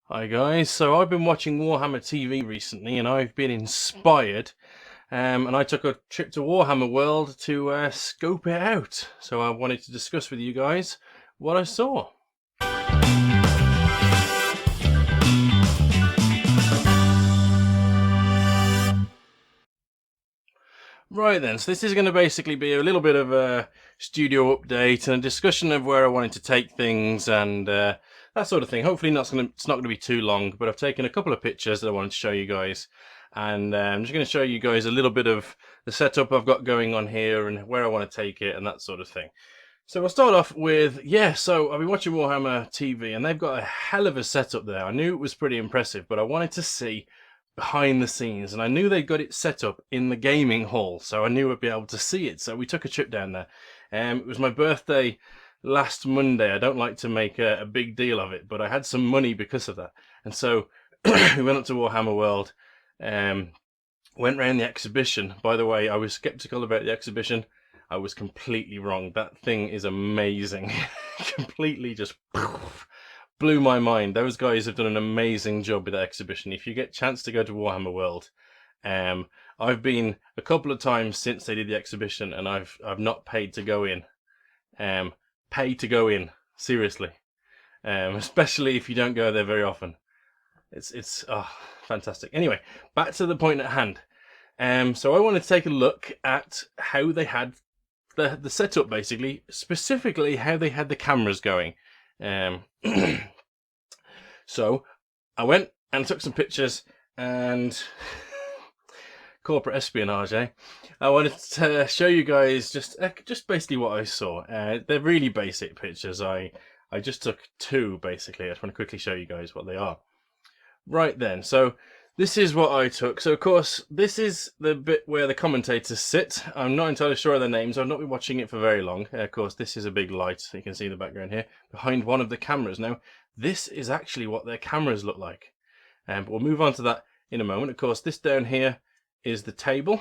Hi guys, so I've been watching Warhammer TV recently and I've been inspired and I took a trip to Warhammer World to scope it out. So I wanted to discuss with you guys what I saw. Right then, so this is going to basically be a little bit of a studio update and a discussion of where I wanted to take things and that sort of thing. Hopefully it's not going to be too long, but I've taken a couple of pictures that I wanted to show you guys. And I'm just going to show you guys a little bit of the setup I've got going on here and where I want to take it and that sort of thing. So we'll start off with, so I've been watching Warhammer TV and they've got a hell of a setup there. I knew it was pretty impressive, but I wanted to see behind the scenes, and I knew they got it set up in the gaming hall, so I knew I'd be able to see it. So we took a trip down there. It was my birthday last Monday. I don't like to make a big deal of it, but I had some money because of that, and so we went up to Warhammer World. Went around the exhibition. By the way, I was skeptical about the exhibition. I was completely wrong. That thing is amazing. Completely just blew my mind. Those guys have done an amazing job with that exhibition. If you get a chance to go to Warhammer World, I've been a couple of times since they did the exhibition, and I've not paid to go in. Pay to go in, seriously. Especially if you don't go there very often. It's fantastic. Anyway, back to the point at hand. So I wanted to take a look at how they had the setup, basically, specifically how they had the cameras going. So I went and took some pictures and corporate espionage, eh? I wanted to show you guys just basically what I saw. They're really basic pictures. I just took two, basically. I just want to quickly show you guys what they are. Right then, so this is what I took. So of course, this is the bit where the commentators sit. I'm not entirely sure of their names. I've not been watching it for very long. Of course, this is a big light. You can see the background here behind one of the cameras. Now, this is actually what their cameras look like. But we'll move on to that in a moment. Of course, this down here is the table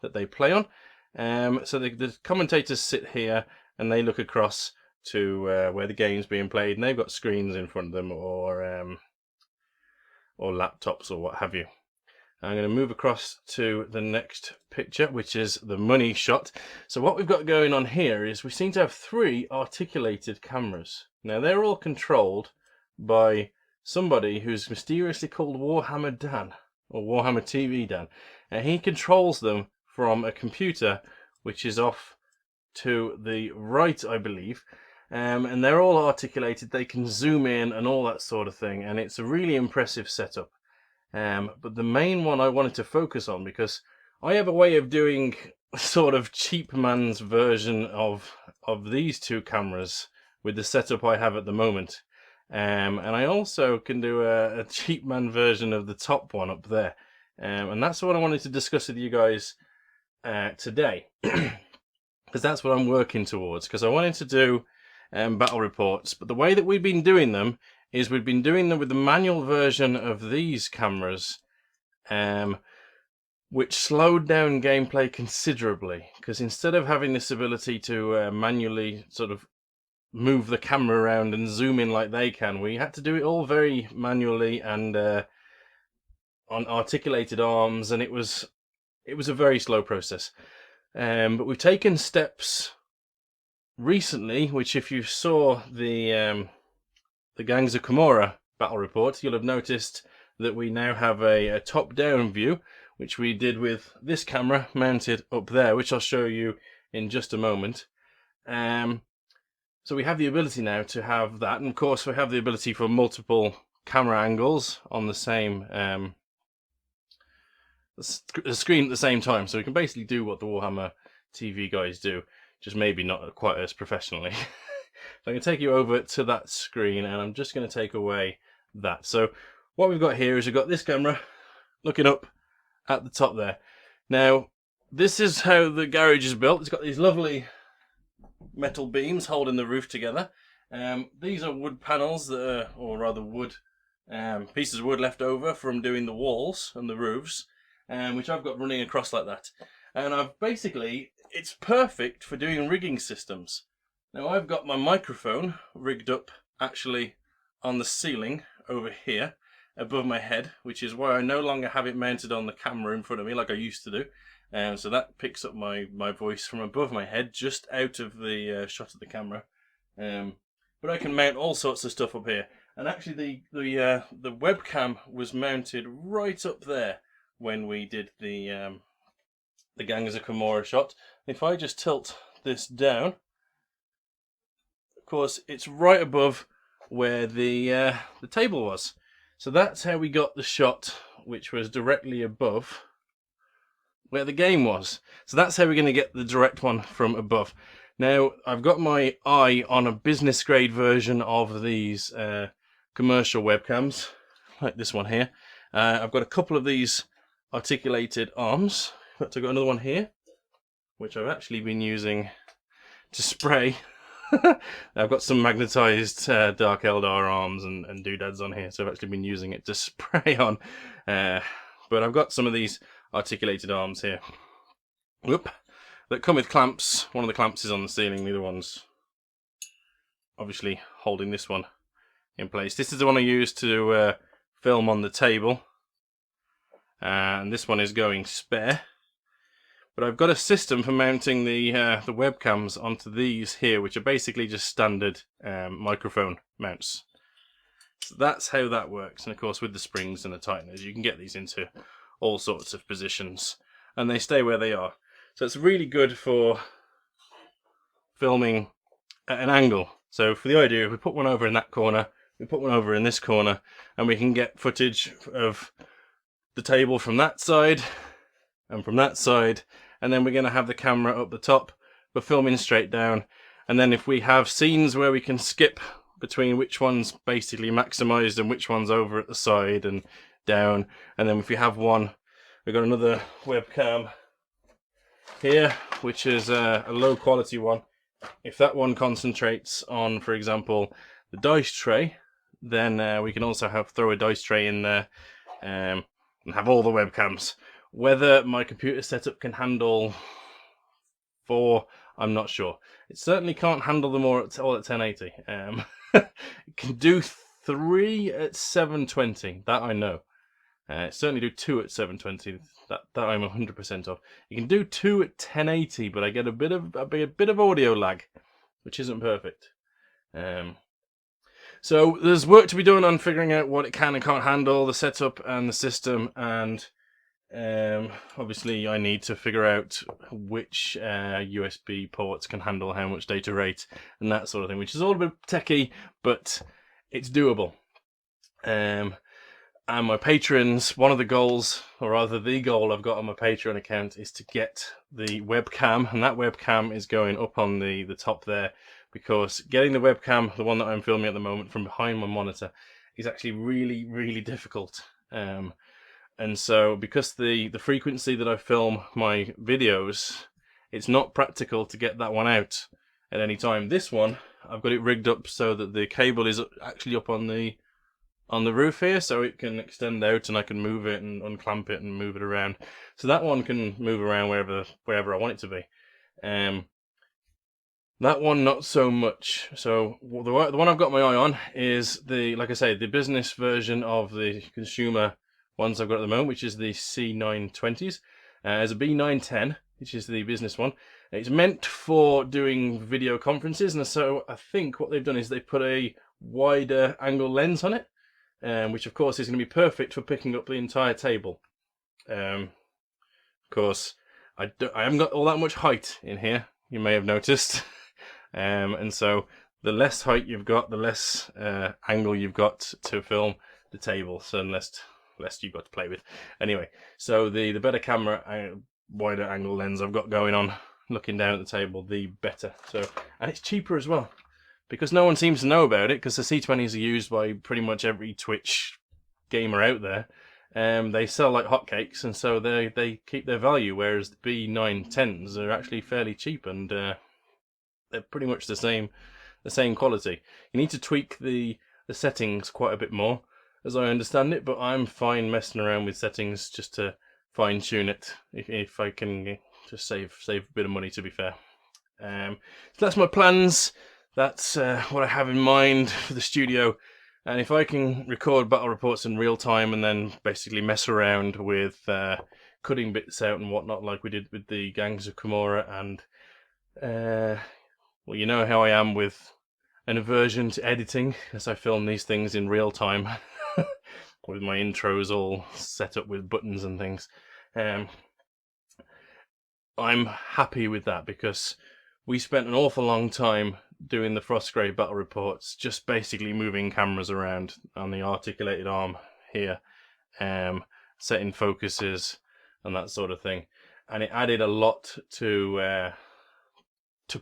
that they play on. So the commentators sit here and they look across to where the game's being played, and they've got screens in front of them or laptops or what have you. I'm going to move across to the next picture, which is the money shot. So what we've got going on here is we seem to have three articulated cameras. Now they're all controlled by somebody who's mysteriously called Warhammer Dan, or Warhammer TV Dan. And he controls them from a computer which is off to the right, I believe. And they're all articulated. They can zoom in and all that sort of thing, and it's a really impressive setup. But the main one I wanted to focus on, because I have a way of doing sort of cheap man's version of these two cameras with the setup I have at the moment. And I also can do a cheap man version of the top one up there. And that's what I wanted to discuss with you guys today. Because that's what I'm working towards. Because I wanted to do battle reports, but the way that we've been doing them is we've been doing them with the manual version of these cameras, which slowed down gameplay considerably, because instead of having this ability to manually sort of move the camera around and zoom in like they can, we had to do it all very manually and on articulated arms, and it was a very slow process. But we've taken steps recently, which if you saw the Gangs of Camorra battle report, you'll have noticed that we now have a top-down view, which we did with this camera mounted up there, which I'll show you in just a moment. So we have the ability now to have that, and of course we have the ability for multiple camera angles on the same the screen at the same time, so we can basically do what the Warhammer TV guys do, just maybe not quite as professionally. So I'm going to take you over to that screen, and I'm just going to take away that. So what we've got here is we've got this camera looking up at the top there. Now, this is how the garage is built. It's got these lovely metal beams holding the roof together. These are wood panels that are, or rather wood pieces of wood left over from doing the walls and the roofs, which I've got running across like that. And I've basically, it's perfect for doing rigging systems. Now I've got my microphone rigged up actually on the ceiling over here above my head, which is why I no longer have it mounted on the camera in front of me like I used to do. So that picks up my voice from above my head, just out of the shot of the camera. But I can mount all sorts of stuff up here. And actually the webcam was mounted right up there when we did the Gangs of Kimura shot. If I just tilt this down, of course it's right above where the table was. So that's how we got the shot, which was directly above where the game was. So that's how we're going to get the direct one from above. Now, I've got my eye on a business grade version of these commercial webcams, like this one here. I've got a couple of these articulated arms. In fact, I've got another one here, which I've actually been using to spray. I've got some magnetized Dark Eldar arms and doodads on here, so I've actually been using it to spray on. But I've got some of these articulated arms here. Whoop. That come with clamps. One of the clamps is on the ceiling, the other one's obviously holding this one in place. This is the one I use to film on the table, and this one is going spare. But I've got a system for mounting the webcams onto these here, which are basically just standard microphone mounts. So that's how that works. And of course, with the springs and the tighteners, you can get these into all sorts of positions, and they stay where they are. So it's really good for filming at an angle. So for the idea, if we put one over in that corner, we put one over in this corner, and we can get footage of the table from that side and from that side, and then we're going to have the camera up the top for filming straight down. And then if we have scenes where we can skip between which one's basically maximized and which one's over at the side and down, and then if we have one, we've got another webcam here, which is a low quality one. If that one concentrates on, for example, the dice tray, then we can also throw a dice tray in there and have all the webcams. Whether my computer setup can handle 4, I'm not sure. It certainly can't handle them all at 1080. It can do 3 at 720, that I know. Certainly do 2 at 720, that I'm 100% of. You can do 2 at 1080, but I get a bit of audio lag, which isn't perfect. So there's work to be done on figuring out what it can and can't handle, the setup and the system, and obviously I need to figure out which USB ports can handle how much data rate and that sort of thing, which is all a bit techie, but it's doable. And my patrons, one of the goals, or rather the goal I've got on my Patreon account, is to get the webcam, and that webcam is going up on the top there, because getting the webcam, the one that I'm filming at the moment, from behind my monitor is actually really, really difficult. And so because the frequency that I film my videos, it's not practical to get that one out at any time. This one, I've got it rigged up so that the cable is actually up on the roof here, so it can extend out and I can move it and unclamp it and move it around. So that one can move around wherever I want it to be. That one not so much. So the one I've got my eye on is like I say, the business version of the consumer ones I've got at the moment, which is the C920s. There's a B910, which is the business one. It's meant for doing video conferences, and so I think what they've done is they put a wider angle lens on it, which of course is going to be perfect for picking up the entire table. Of course, I haven't got all that much height in here, you may have noticed. And so the less height you've got, the less angle you've got to film the table, so less you've got to play with. Anyway, so the better camera, wider angle lens I've got going on, looking down at the table, the better. So, and it's cheaper as well, because no one seems to know about it, because the C20s are used by pretty much every Twitch gamer out there. They sell like hotcakes, and so they keep their value, whereas the B910s are actually fairly cheap, and they're pretty much the same quality. You need to tweak the settings quite a bit more, as I understand it, but I'm fine messing around with settings just to fine tune it if I can just save a bit of money, to be fair. So that's my plans. That's what I have in mind for the studio. And if I can record battle reports in real time and then basically mess around with cutting bits out and whatnot, like we did with the Gangs of Kimura, and well, you know how I am with an aversion to editing, as I film these things in real time with my intros all set up with buttons and things. I'm happy with that because we spent an awful long time doing the Frostgrave battle reports, just basically moving cameras around on the articulated arm here, setting focuses and that sort of thing, and it added a lot to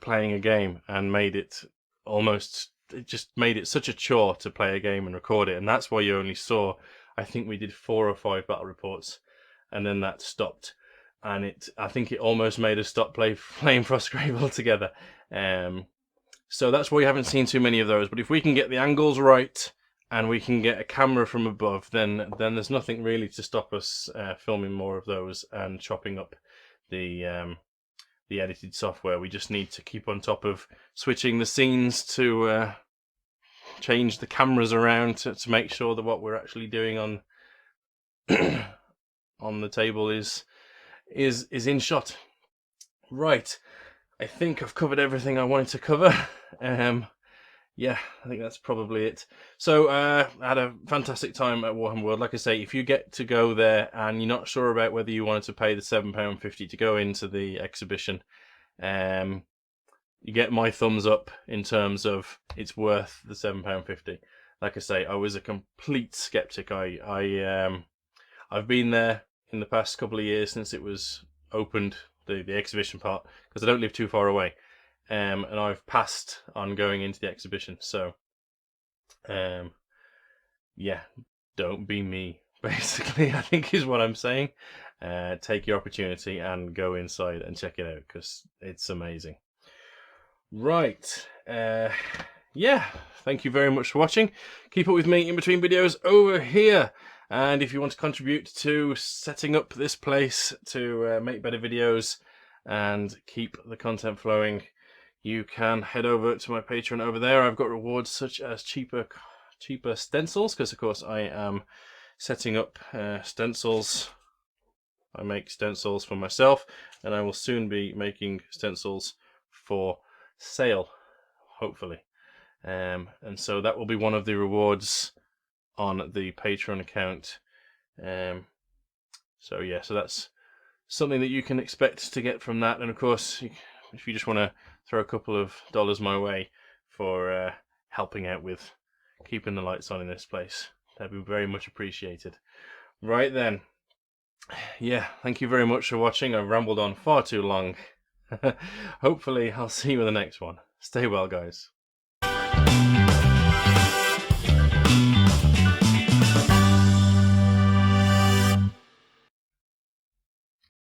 playing a game and made it just made it such a chore to play a game and record it. And that's why you only saw, I think we did 4 or 5 battle reports and then that stopped, and I think it almost made us stop playing Frostgrave altogether. So that's why you haven't seen too many of those. But if we can get the angles right and we can get a camera from above, then there's nothing really to stop us filming more of those and chopping up the edited software. We just need to keep on top of switching the scenes to change the cameras around to make sure that what we're actually doing on on the table is in shot. Right, I think I've covered everything I wanted to cover. Yeah, I think that's probably it. So I had a fantastic time at Warhammer World. Like I say, if you get to go there and you're not sure about whether you wanted to pay the £7.50 to go into the exhibition, you get my thumbs up in terms of it's worth the £7.50. Like I say, I was a complete skeptic. I've been there in the past couple of years since it was opened, the exhibition part, because I don't live too far away. And I've passed on going into the exhibition. So, yeah, don't be me, basically, I think is what I'm saying. Take your opportunity and go inside and check it out, because it's amazing. Right, yeah, thank you very much for watching. Keep up with me in between videos over here. And if you want to contribute to setting up this place to make better videos and keep the content flowing, you can head over to my Patreon over there. I've got rewards such as cheaper stencils, because of course I am setting up stencils. I make stencils for myself, and I will soon be making stencils for sale, hopefully. And so that will be one of the rewards on the Patreon account. So yeah, so that's something that you can expect to get from that. And of course, if you just want to throw a couple of dollars my way for helping out with keeping the lights on in this place, that'd be very much appreciated. Right then, yeah, thank you very much for watching. I've rambled on far too long. Hopefully I'll see you in the next one. Stay well, guys.